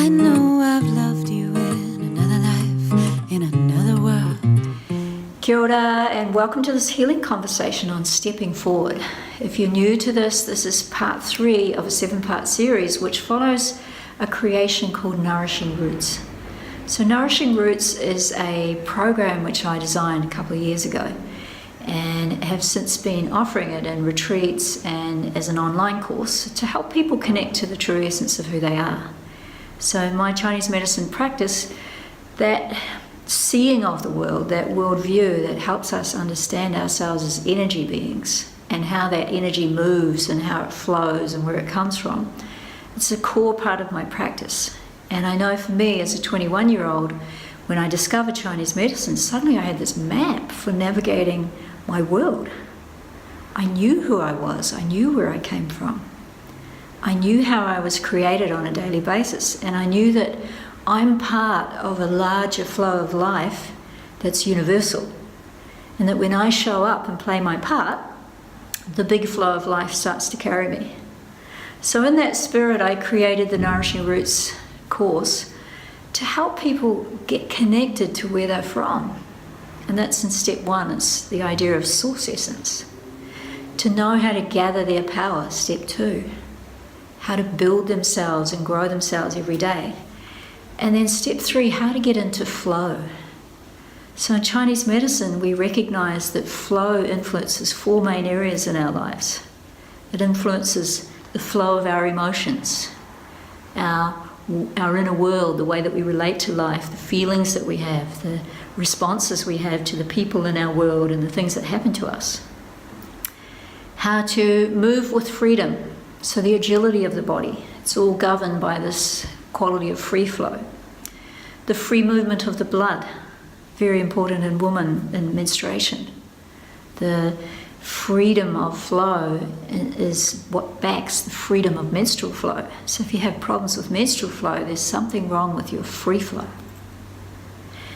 I know I've loved you in another life, in another world. Kia ora and welcome to this healing conversation on stepping forward. If you're new to this is part 3 of a 7-part series which follows a creation called Nourishing Roots. So Nourishing Roots is a program which I designed a couple of years ago and have since been offering it in retreats and as an online course to help people connect to the true essence of who they are. So in my Chinese medicine practice, that seeing of the world, that worldview that helps us understand ourselves as energy beings and how that energy moves and how it flows and where it comes from, it's a core part of my practice. And I know for me as a 21-year-old, when I discovered Chinese medicine, suddenly I had this map for navigating my world. I knew who I was, I knew where I came from. I knew how I was created on a daily basis, and I knew that I'm part of a larger flow of life that's universal. And that when I show up and play my part, the big flow of life starts to carry me. So in that spirit, I created the Nourishing Roots course to help people get connected to where they're from. And that's in step 1, it's the idea of source essence. To know how to gather their power, step 2. How to build themselves and grow themselves every day. And then step 3, how to get into flow. So in Chinese medicine, we recognize that flow influences 4 main areas in our lives. It influences the flow of our emotions, our inner world, the way that we relate to life, the feelings that we have, the responses we have to the people in our world and the things that happen to us. How to move with freedom, so the agility of the body. It's all governed by this quality of free flow. The free movement of the blood, very important in women in menstruation. The freedom of flow is what backs the freedom of menstrual flow. So if you have problems with menstrual flow, there's something wrong with your free flow.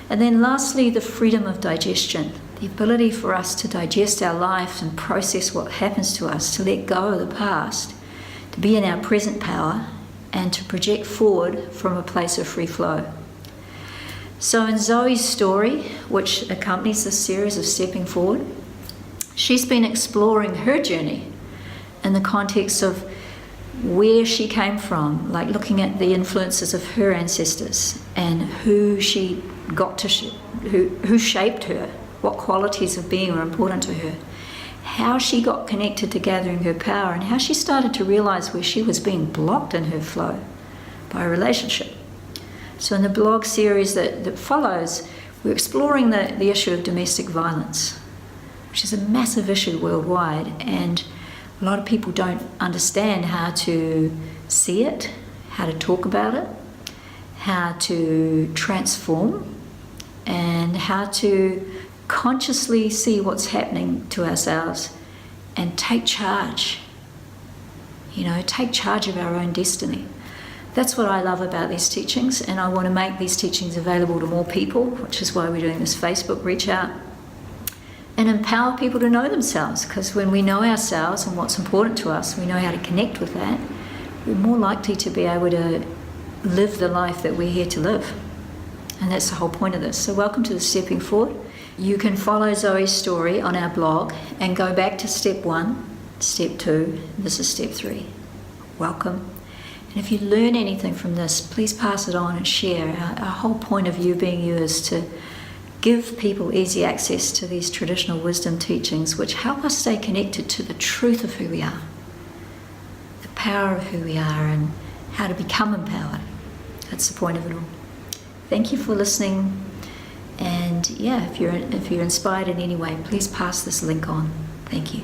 And then lastly, the freedom of digestion, the ability for us to digest our life and process what happens to us, to let go of the past, to be in our present power, and to project forward from a place of free flow. So in Zoe's story, which accompanies this series of stepping forward, she's been exploring her journey in the context of where she came from, like looking at the influences of her ancestors and who she got to, who shaped her, what qualities of being were important to her, how she got connected to gathering her power, and how she started to realize where she was being blocked in her flow by a relationship. So in the blog series that follows, we're exploring the issue of domestic violence, which is a massive issue worldwide, and a lot of people don't understand how to see it, how to talk about it, how to transform, and how to consciously see what's happening to ourselves and take charge. Take charge of our own destiny. That's what I love about these teachings, and I want to make these teachings available to more people, which is why we're doing this Facebook reach out, and empower people to know themselves, because when we know ourselves and what's important to us, we know how to connect with that, we're more likely to be able to live the life that we're here to live. And that's the whole point of this. So welcome to the Stepping Forward. You can follow Zoe's story on our blog and go back to step 1, step 2, this is step 3. Welcome. And if you learn anything from this, please pass it on and share. Our whole point of You Being You is to give people easy access to these traditional wisdom teachings which help us stay connected to the truth of who we are, the power of who we are, and how to become empowered. That's the point of it all. Thank you for listening. And if you're inspired in any way, please pass this link on. Thank you.